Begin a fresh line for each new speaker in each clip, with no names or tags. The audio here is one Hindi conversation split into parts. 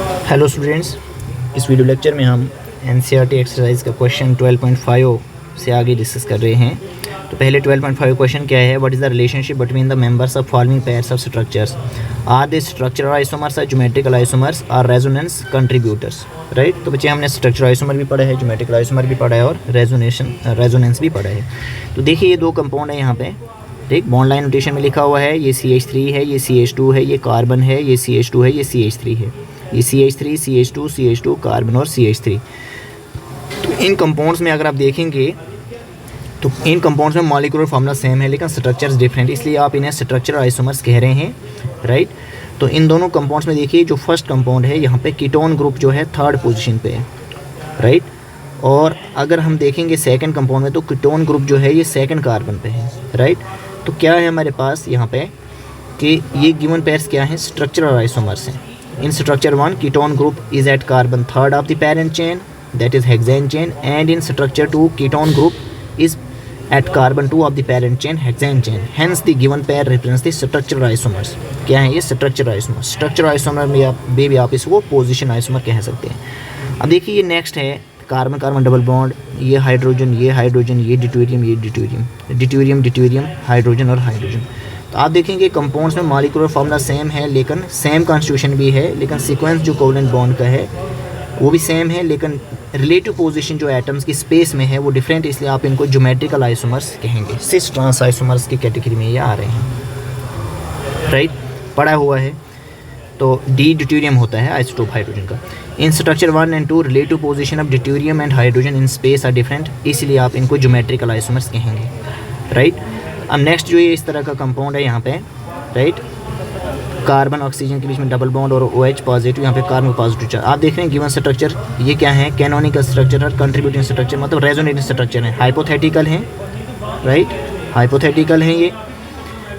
हेलो स्टूडेंट्स, इस वीडियो लेक्चर में हम एनसीईआरटी एक्सरसाइज का क्वेश्चन 12.5 से आगे डिस्कस कर रहे हैं। तो पहले 12.5 क्वेश्चन क्या है, what is the relationship between the members of following pairs of structures, are they structural isomers, are geometrical isomers, are resonance contributors. Right, तो बच्चे हमने स्ट्रक्चरल आइसोमर भी पढ़ा है, ज्योमेट्रिकल आइसोमर भी पढ़ा है और रेजोनेंस भी पढ़ा है। तो देखिए ये दो कंपाउंड है यहाँ पे, ठीक, बॉन्ड लाइन नोटेशन में लिखा हुआ है, ये CH3 है, ये CH2 है, ये कार्बन है, ये CH2 है, ये CH3 है, ये CH3 CH2 कार्बन और CH3। तो इन कंपाउंड्स में अगर आप देखेंगे तो इन कंपाउंड्स में मॉलिक्यूलर फार्मूला सेम है लेकिन स्ट्रक्चर्स डिफरेंट, इसलिए आप इन्हें स्ट्रक्चरल आइसोमर्स कह रहे हैं। राइट, तो इन दोनों कंपाउंड्स में देखिए जो फर्स्ट कंपाउंड है यहाँ पे कीटोन ग्रुप जो है थर्ड पोजीशन पे है। राइट, और अगर हम देखेंगे सेकंड कंपाउंड में तो कीटोन ग्रुप जो है ये सेकंड कार्बन पे है। राइट, तो क्या है हमारे पास यहाँ पे कि ये गिवन पेयर्स क्या हैं, स्ट्रक्चरल आइसोमर्स हैं। In structure 1, ketone group is at carbon third of the parent chain, that is hexane chain, and in structure 2, ketone group is at carbon 2 of the parent chain, hexane chain. Hence, the given pair represents the structural isomers. क्या है ये structural isomers? Structural isomer में भी आप इसको position isomer कह सकते हैं। अब देखिए ये next है कार्बन कार्बन डबल बॉन्ड, ये हाइड्रोजन, ये ड्यूटेरियम, हाइड्रोजन और हाइड्रोजन। तो आप देखेंगे कंपाउंड्स में मॉलिक्यूलर फार्मूला सेम है लेकिन सेम कॉन्स्टिट्यूशन भी है, लेकिन सीक्वेंस जो कोवेलेंट बॉन्ड का है वो भी सेम है, लेकिन रिलेटिव पोजीशन जो एटम्स की स्पेस में है वो डिफरेंट, इसलिए आप इनको ज्योमेट्रिकल आइसोमर्स कहेंगे। सिस ट्रांस आइसोमर्स की कैटेगरी में ये आ रहे हैं। राइट, पढ़ा हुआ है। तो डी ड्यूटेरियम होता है आइसोटोप हाइड्रोजन का। In structure 1 and 2 relative position of deuterium and hydrogen in space are different, इसलिए आप इनको ज्योमेट्रिकल आइसोमर्स कहेंगे। राइट, अब नेक्स्ट जो ये इस तरह का कंपाउंड है यहाँ पे, राइट, कार्बन ऑक्सीजन के बीच में डबल बॉन्ड और OH पॉजिटिव, यहाँ पे कार्बन पॉजिटिव चार्ज। आप देख रहे हैं गिवन स्ट्रक्चर ये क्या है, कैनोनिकल स्ट्रक्चर और कंट्रीब्यूटिंग स्ट्रक्चर, मतलब रेजोनेटिंग स्ट्रक्चर है, हाइपोथेटिकल हैं। राइट, हाइपोथेटिकल हैं ये,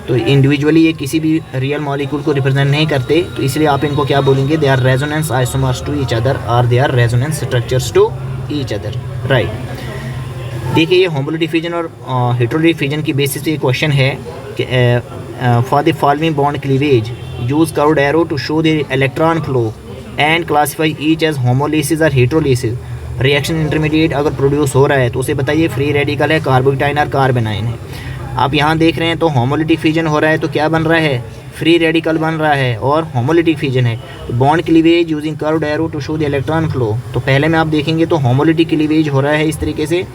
तो इंडिविजुअली ये किसी भी रियल मॉलिक्यूल को रिप्रेजेंट नहीं करते, तो इसलिए आप इनको क्या बोलेंगे, they are resonance isomers to each other और they are resonance structures to each other. Right, देखिए ये होमोलोगी फ्यूजन और हेटेरोलोगी फ्यूजन की बेसिस पे क्वेश्चन है कि for the following bond cleavage use curved arrow to show the electron flow and classify each as homolysis और हेटेरोलिसिस। रिएक्शन इंटरमीडिएट अगर प्रोड्यूस हो रहा है तो उसे बताइए फ्री रेडिकल है, कार्बोकेटाइन और कार्बेनाइन है। आप यहाँ देख रहे हैं तो होमोलिटिक फ्यूजन हो रहा है तो क्या बन रहा है, फ्री रेडिकल बन रहा है, और होमोलिटिक फ्यूजन है तो bond cleavage using curved arrow to show the electron flow. तो पहले में आप देखेंगे तो होमोलिटिक क्लीवेज हो रहा है इस तरीके से,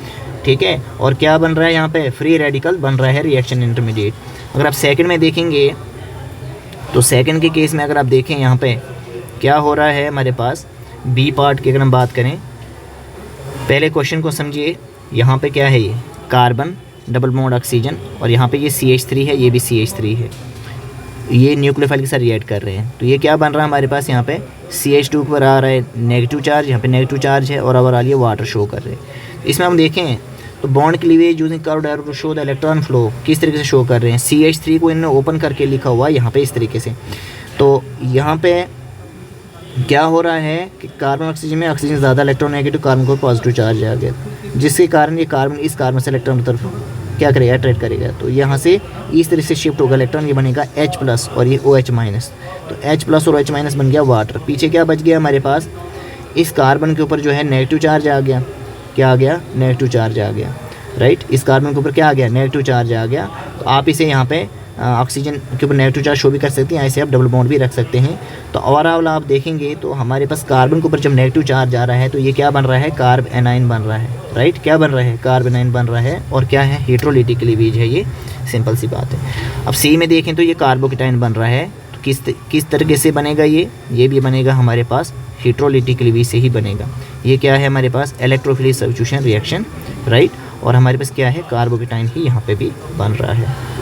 ठीक है, और क्या बन रहा है यहाँ पे, फ्री रेडिकल बन रहा है रिएक्शन इंटरमीडिएट। अगर आप सेकंड में देखेंगे तो सेकंड के केस में अगर आप देखें यहाँ पे क्या हो रहा है हमारे पास, बी पार्ट की अगर हम बात करें, पहले क्वेश्चन को समझिए। यहाँ पे क्या है, ये कार्बन डबल बॉन्ड ऑक्सीजन, और यहाँ पे ये CH3 है, ये भी CH3 है, ये न्यूक्लियोफाइल के साथ रिएक्ट कर रहे हैं। तो ये क्या बन रहा है हमारे पास, यहाँ पे CH2 पर आ रहा है नेगेटिव चार्ज, यहाँ पे नेगेटिव चार्ज है, और ओवरऑल ये वाटर शो कर रहे हैं। इसमें हम देखें तो bond cleavage using curved arrow to show the electron flow किस तरीके से शो कर रहे हैं, CH3 को इन्होंने ओपन करके लिखा हुआ है यहाँ पे इस तरीके से। तो यहाँ पे क्या हो रहा है कि कार्बन ऑक्सीजन में ऑक्सीजन ज़्यादा इलेक्ट्रोनेगेटिव, कार्बन को पॉजिटिव चार्ज आ गया, जिसके कारण ये कार्बन इस कार्बन से इलेक्ट्रॉन की तरफ क्या करेगा, अट्रैक्ट करेगा। तो यहाँ से इस तरह से शिफ्ट होगा इलेक्ट्रॉन, ये बनेगा H+ और ये OH-। तो H+ और OH- बन गया वाटर। पीछे क्या बच गया हमारे पास, इस कार्बन के ऊपर जो है नेगेटिव चार्ज आ गया, क्या आ गया, नेगेटिव चार्ज आ गया। राइट, इस कार्बन के ऊपर क्या आ गया, नेगेटिव चार्ज आ गया। तो आप इसे यहाँ पे ऑक्सीजन के ऊपर नेगेटिव चार्ज शो भी कर सकते हैं, ऐसे आप डबल बॉन्ड भी रख सकते हैं। तो ओवरऑल आप देखेंगे तो हमारे पास कार्बन के ऊपर जब नेगेटिव चार्ज आ रहा है तो ये क्या बन रहा है, कार्बेनाइन बन रहा है। राइट, क्या बन रहा है, कार्बेनाइन बन रहा है, और क्या है, हेटेरोलिटिक क्लीवेज है, ये सिंपल सी बात है। अब सी में देखें तो ये कार्बोकेटाइन बन रहा है, तो किस तरीके से बनेगा, ये भी बनेगा हमारे पास हेटेरोलिटिक क्लीवेज से ही बनेगा। ये क्या है हमारे पास, इलेक्ट्रोफिलिक सब्स्टिट्यूशन रिएक्शन। राइट, और हमारे पास क्या है, कार्बोकेटाइन ही यहाँ पे भी बन रहा है।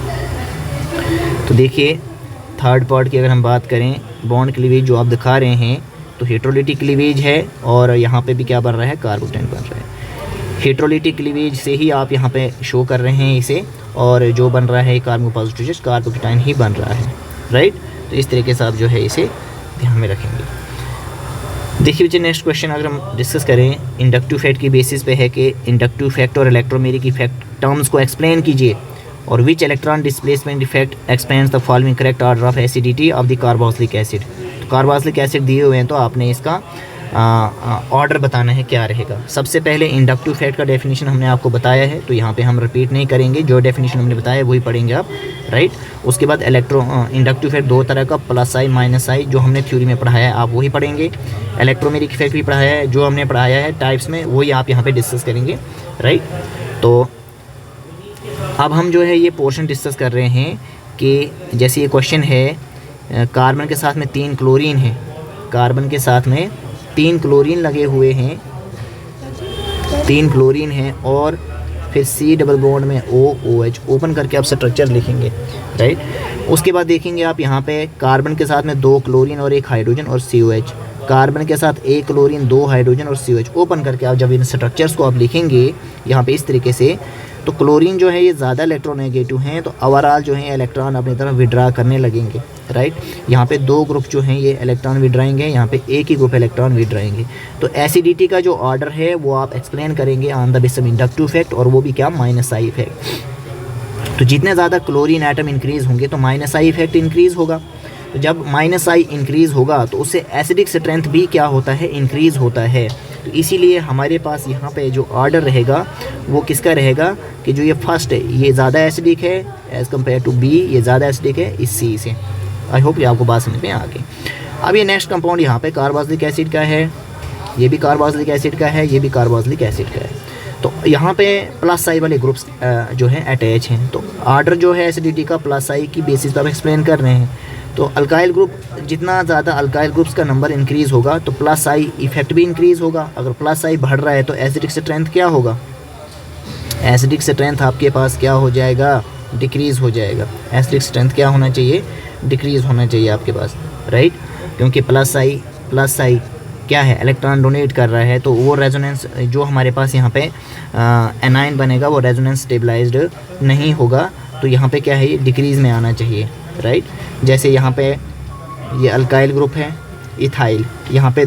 तो देखिए थर्ड पार्ट की अगर हम बात करें, बॉन्ड क्लीवेज जो आप दिखा रहे हैं तो हेटेरोलिटिक क्लीवेज है, और यहाँ पे भी क्या बन रहा है, कार्बोकेटाइन बन रहा है। हेटेरोलिटिक क्लीवेज से ही आप यहाँ पे शो कर रहे हैं इसे, और जो बन रहा है कार्बन पॉजिटिव चार्ज कार्बोकेटाइन ही बन रहा है। राइट, तो इस तरीके से आप जो है इसे ध्यान में रखेंगे। देखिए बच्चे नेक्स्ट क्वेश्चन अगर हम डिस्कस करें, इंडक्टिव फैक्ट की बेसिस पे है कि इंडक्टिव फैक्ट और इलेक्ट्रोमेरिक इफेक्ट टर्म्स को एक्सप्लेन कीजिए, और which electron displacement effect expends the following correct order of acidity of the carboxylic acid. तो कार्बोक्सिलिक एसिड दिए हुए हैं तो आपने इसका ऑर्डर बताना है क्या रहेगा। सबसे पहले इंडक्टिव इफेक्ट का डेफिनेशन हमने आपको बताया है, तो यहाँ पे हम रिपीट नहीं करेंगे, जो डेफिनेशन हमने बताया वही पढ़ेंगे आप, राइट। उसके बाद इंडक्टिव इफेक्ट दो तरह का, प्लस आई माइनस आई, जो हमने थ्योरी में पढ़ाया है आप वही पढ़ेंगे। इलेक्ट्रोमेरिक इफेक्ट भी पढ़ाया है, जो हमने पढ़ाया है टाइप्स में वही आप यहाँ पर डिस्कस करेंगे, राइट। तो अब हम जो है ये पोर्शन डिस्कस कर रहे हैं कि जैसे ये क्वेश्चन है कार्बन के साथ में 3 क्लोरीन है, कार्बन के साथ में 3 क्लोरीन लगे हुए हैं, 3 क्लोरीन हैं और फिर C डबल बॉन्ड में OH ओपन करके आप स्ट्रक्चर लिखेंगे, राइट। उसके बाद देखेंगे आप यहाँ पे कार्बन के साथ में 2 क्लोरीन और 1 हाइड्रोजन और COH, कार्बन के साथ 1 क्लोरीन 2 हाइड्रोजन और COH ओपन करके आप जब इन स्ट्रक्चर्स को आप लिखेंगे यहाँ पे इस तरीके से, तो क्लोरीन जो है ये ज़्यादा इलेक्ट्रोनेगेटिव हैं, तो ओवरऑल जो है इलेक्ट्रॉन अपनी तरफ विड्रा करने लगेंगे, राइट। यहाँ पे 2 ग्रुप जो हैं ये इलेक्ट्रॉन विड्राएंगे, यहाँ पे एक ही ग्रुप इलेक्ट्रॉन विड्राएंगे। तो एसिडिटी का जो ऑर्डर है वो आप एक्सप्लेन करेंगे on the basis of inductive effect, और वो भी क्या, माइनस आई इफेक्ट। तो जितने ज़्यादा क्लोरीन एटम इंक्रीज़ होंगे तो माइनस आई इफेक्ट इंक्रीज़ होगा। तो जब माइनस आई इंक्रीज़ होगा तो उससे एसिडिक स्ट्रेंथ भी क्या होता है, इंक्रीज़ होता है। तो इसीलिए हमारे पास यहाँ पे जो ऑर्डर रहेगा वो किसका रहेगा कि जो ये फर्स्ट है ये ज़्यादा एसिडिक है एज़ कम्पेयर टू बी, ये ज़्यादा एसिडिक है इस सी से। आई होप ये आपको बात समझ में आ गई। अब ये नेक्स्ट कंपाउंड यहाँ पे कार्बोक्सिलिक एसिड का है, ये भी कार्बोक्सिलिक एसिड का है, ये भी कार्बोक्सिलिक एसिड का है। तो यहाँ पे प्लस आई वाले ग्रुप्स जो है अटैच हैं, तो ऑर्डर जो है एसिडिटी का प्लस आई की बेसिस पर एक्सप्लेन कर रहे हैं। तो अल्काइल ग्रुप, जितना ज़्यादा अल्काइल ग्रुप्स का नंबर इंक्रीज़ होगा तो प्लस आई इफेक्ट भी इंक्रीज़ होगा। अगर प्लस आई बढ़ रहा है तो एसिडिक स्ट्रेंथ क्या होगा, एसिडिक स्ट्रेंथ आपके पास क्या हो जाएगा, डिक्रीज़ हो जाएगा। एसिडिक स्ट्रेंथ क्या होना चाहिए, डिक्रीज़ होना चाहिए आपके पास, राइट। क्योंकि प्लस आई क्या है, इलेक्ट्रॉन डोनेट कर रहा है, तो वो रेजोनेंस जो हमारे पास यहाँ पे एनाइन बनेगा वो रेजोनेंस स्टेबलाइज्ड नहीं होगा, तो यहाँ पे क्या है, ये डिक्रीज़ में आना चाहिए, राइट। जैसे यहाँ पे ये अल्काइल ग्रुप है, इथाइल, यहाँ पे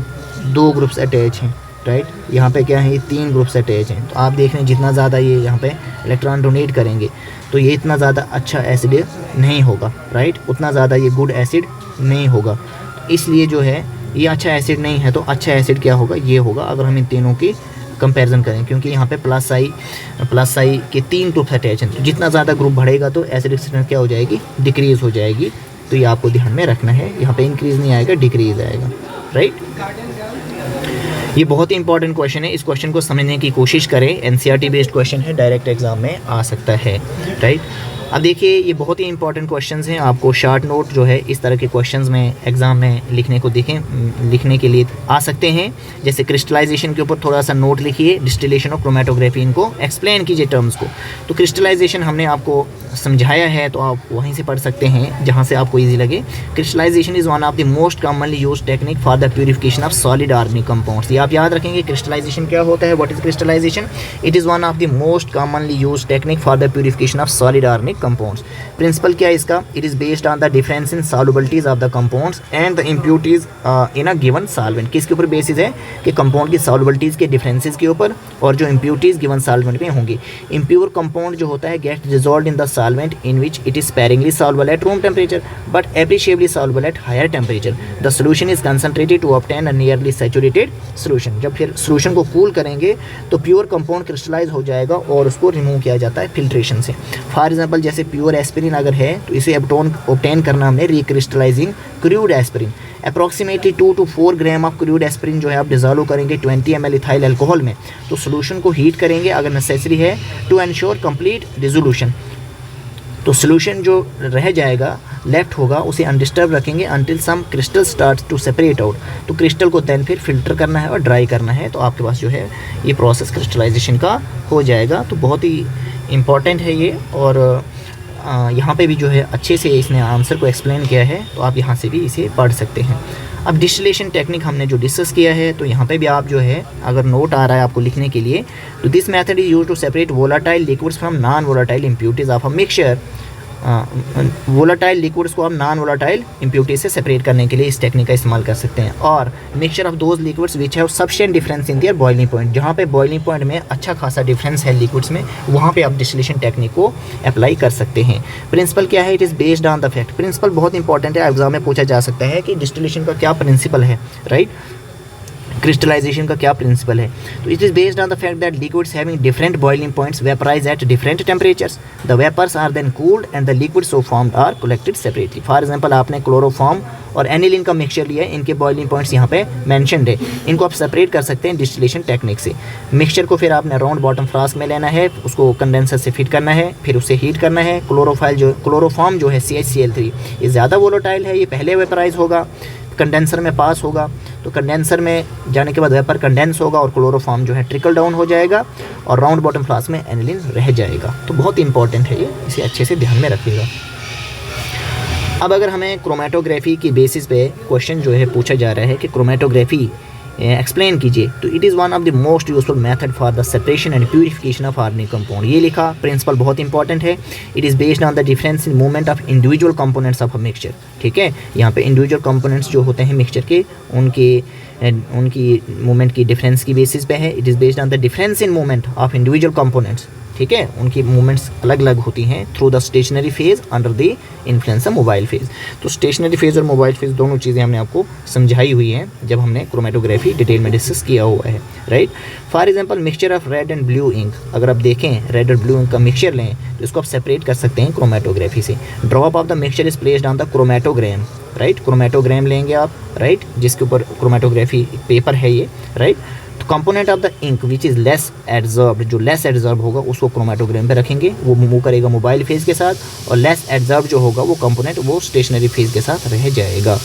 2 ग्रुप्स अटैच हैं, राइट। यहाँ पे क्या है, ये 3 ग्रुप्स अटैच हैं। तो आप देख रहे हैं जितना ज़्यादा ये यहाँ पे इलेक्ट्रॉन डोनेट करेंगे तो ये इतना ज़्यादा अच्छा एसिड नहीं होगा, राइट, उतना ज़्यादा ये गुड एसिड नहीं होगा। इसलिए जो है ये अच्छा एसिड नहीं है, तो अच्छा एसिड क्या होगा, ये होगा अगर हम इन तीनों की कंपैरिजन करें, क्योंकि यहाँ पे प्लस आई के 3 ग्रुप्स अटैच हैं। तो जितना ज़्यादा ग्रुप बढ़ेगा तो एसिडिक स्ट्रेंथ क्या हो जाएगी, डिक्रीज़ हो जाएगी। तो ये आपको ध्यान में रखना है, यहाँ पे इंक्रीज़ नहीं आएगा, डिक्रीज़ आएगा, राइट। ये बहुत ही इंपॉर्टेंट क्वेश्चन है, इस क्वेश्चन को समझने की कोशिश करें। एनसीईआरटी बेस्ड क्वेश्चन है, डायरेक्ट एग्जाम में आ सकता है, राइट। अब देखिए ये बहुत ही इंपॉर्टेंट क्वेश्चंस हैं, आपको शॉर्ट नोट जो है इस तरह के क्वेश्चंस में एग्ज़ाम में लिखने के लिए आ सकते हैं। जैसे क्रिस्टलाइजेशन के ऊपर थोड़ा सा नोट लिखिए, डिस्टिलेशन और क्रोमेटोग्राफी, इनको एक्सप्लेन कीजिए टर्म्स को। तो क्रिस्टलाइजेशन हमने आपको समझाया है, तो आप वहीं से पढ़ सकते हैं जहाँ से आपको ईजी लगे। Crystallization is one of the most commonly used technique for the purification of solid organic compounds. ये आप याद रखेंगे, क्रिस्टलाइजेशन क्या होता है, what is crystallization. It is one of the most commonly used technique for the purification of solid organic compounds. Principle क्या है इसका, it is based on the difference in solubilities of the compounds and the impurities in a given solvent. किसके ऊपर बेसिस है कि कंपाउंड की सॉल्युबिलिटीज के डिफरेंसेस के ऊपर और जो इम्प्यूरिटीज गिवन सॉल्वेंट में होंगी। इम्प्योर कंपाउंड जो होता है get dissolved in the solvent in which it is sparingly soluble at room temperature but appreciably soluble at higher temperature. The solution is concentrated to obtain a nearly saturated solution. जब फिर solution को cool करेंगे तो प्योर कंपाउंड क्रिस्टलाइज हो जाएगा और उसको रिमूव किया जाता है फिल्ट्रेशन से। फॉर एग्जांपल जैसे प्योर एस्पिरिन अगर है तो इसे obtain करना हमने recrystallizing crude aspirin. Approximately 2 to 4 gram of crude aspirin जो है आप डिजॉल्व करेंगे 20 ml इथाइल अल्कोहल में, तो सोल्यूशन को हीट करेंगे अगर नेसेसरी है टू एंश्योर कंप्लीट डिसोल्यूशन। तो सोल्यूशन जो रह जाएगा लेफ्ट होगा उसे अनडिस्टर्ब रखेंगे until some crystal start to separate out. तो क्रिस्टल को देन फिर फिल्टर करना है और ड्राई करना है, तो आपके पास जो है ये प्रोसेस क्रिस्टलाइजेशन का हो जाएगा। तो बहुत ही इम्पॉर्टेंट है ये, और यहाँ पे भी जो है अच्छे से इसने आंसर को एक्सप्लेन किया है, तो आप यहाँ से भी इसे पढ़ सकते हैं। अब डिस्टिलेशन टेक्निक हमने जो डिस्कस किया है, तो यहाँ पे भी आप जो है अगर नोट आ रहा है आपको लिखने के लिए, तो this method is use to separate volatile liquids from non volatile impurities of a mixture volatile liquids को आप नॉन वोलाटाइल इम्प्योरिटी से सेपरेट करने के लिए इस टेक्निक का इस्तेमाल कर सकते हैं। और mixture of those liquids which have sufficient difference in their boiling point, जहाँ पे बॉइलिंग पॉइंट में अच्छा खासा डिफरेंस है लिक्विड्स में, वहाँ पे आप डिस्टिलेशन टेक्निक को अप्लाई कर सकते हैं। प्रिंसिपल क्या है? It is based on the fact. Principle बहुत इंपॉर्टेंट है, एग्जाम में पूछा जा सकता है कि डिस्टिलेशन का क्या प्रिंसिपल है, राइट, क्रिस्टलाइजेशन का क्या प्रिंसिपल है। तो it is based on the fact that liquids having different boiling points vaporise at different temperatures, the vapours are then cooled and the liquids so formed are collected separately. For example आपने क्लोरोफॉर्म और एनिलीन का मिक्सचर लिया है, इनके बॉइलिंग पॉइंट्स यहाँ पे मेंशनड है, इनको आप सेपरेट कर सकते हैं डिस्टिलेशन टेक्निक से। मिक्सचर को फिर आपने राउंड बॉटम फ्लास्क में लेना है, उसको कंडेंसर से फिट करना है, फिर उसे हीट करना है। क्लोरोफॉर्म जो है CH-Cl3 ये ज़्यादा वोलेटाइल है, ये पहले वेपराइज होगा, कंडेंसर में पास होगा, तो कंडेंसर में जाने के बाद वेपर कंडेंस होगा और क्लोरोफॉर्म जो है ट्रिकल डाउन हो जाएगा और राउंड बॉटम फ्लास्क में एनिलीन रह जाएगा। तो बहुत इंपॉर्टेंट है ये, इसे अच्छे से ध्यान में रखिएगा। अब अगर हमें क्रोमेटोग्राफी की बेसिस पे क्वेश्चन जो है पूछा जा रहा है कि क्रोमेटोग्राफी एक्सप्लेन कीजिए, तो it is one of the most useful method for the separation and purification of organic compound. ये लिखा, प्रिंसिपल बहुत इंपॉर्टेंट है। It is based on the difference in movement of individual components of a mixture. ठीक है, यहाँ पे इंडिविजुअल कंपोनेंट्स जो होते हैं मिक्सचर के, उनकी मूवमेंट की डिफरेंस की बेसिस पे है। It is based on the difference in movement of individual components. ठीक है, उनकी मूवमेंट्स अलग अलग होती हैं through the stationary phase under the influence of mobile phase. तो स्टेशनरी फेज और मोबाइल फेज दोनों चीज़ें हमने आपको समझाई हुई हैं जब हमने क्रोमेटोग्राफी डिटेल में डिस्कस किया हुआ है, right. For example mixture of red and blue ink, अगर आप देखें रेड और ब्लू इंक का मिक्सचर लें तो इसको आप सेपरेट कर सकते हैं क्रोमेटोग्राफी से। Drop of the mixture is placed on the chromatogram, right. Chromatogram लेंगे आप, राइट, जिसके ऊपर क्रोमेटोग्राफी पेपर है ये, राइट। तो component of the ink which is less adsorb, जो लेस एडजॉर्ब होगा उसको क्रोमेटोग्राम पे रखेंगे, वो मूव करेगा मोबाइल फेज के साथ, और लेस एडजॉर्ब जो होगा वो कंपोनेंट वो स्टेशनरी फेज के साथ रह जाएगा।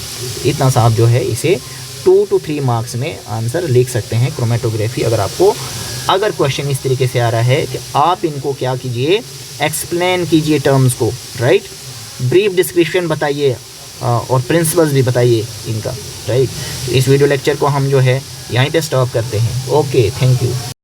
इतना सा आप जो है इसे 2 to 3 मार्क्स में आंसर लिख सकते हैं क्रोमेटोग्राफी। अगर क्वेश्चन इस तरीके से आ रहा है कि आप इनको क्या कीजिए, एक्सप्लेन कीजिए टर्म्स को, राइट, ब्रीफ डिस्क्रिप्शन बताइए और प्रिंसिपल्स भी बताइए इनका, राइट। इस वीडियो लेक्चर को हम जो है यहीं पे स्टॉप करते हैं। Okay, thank you.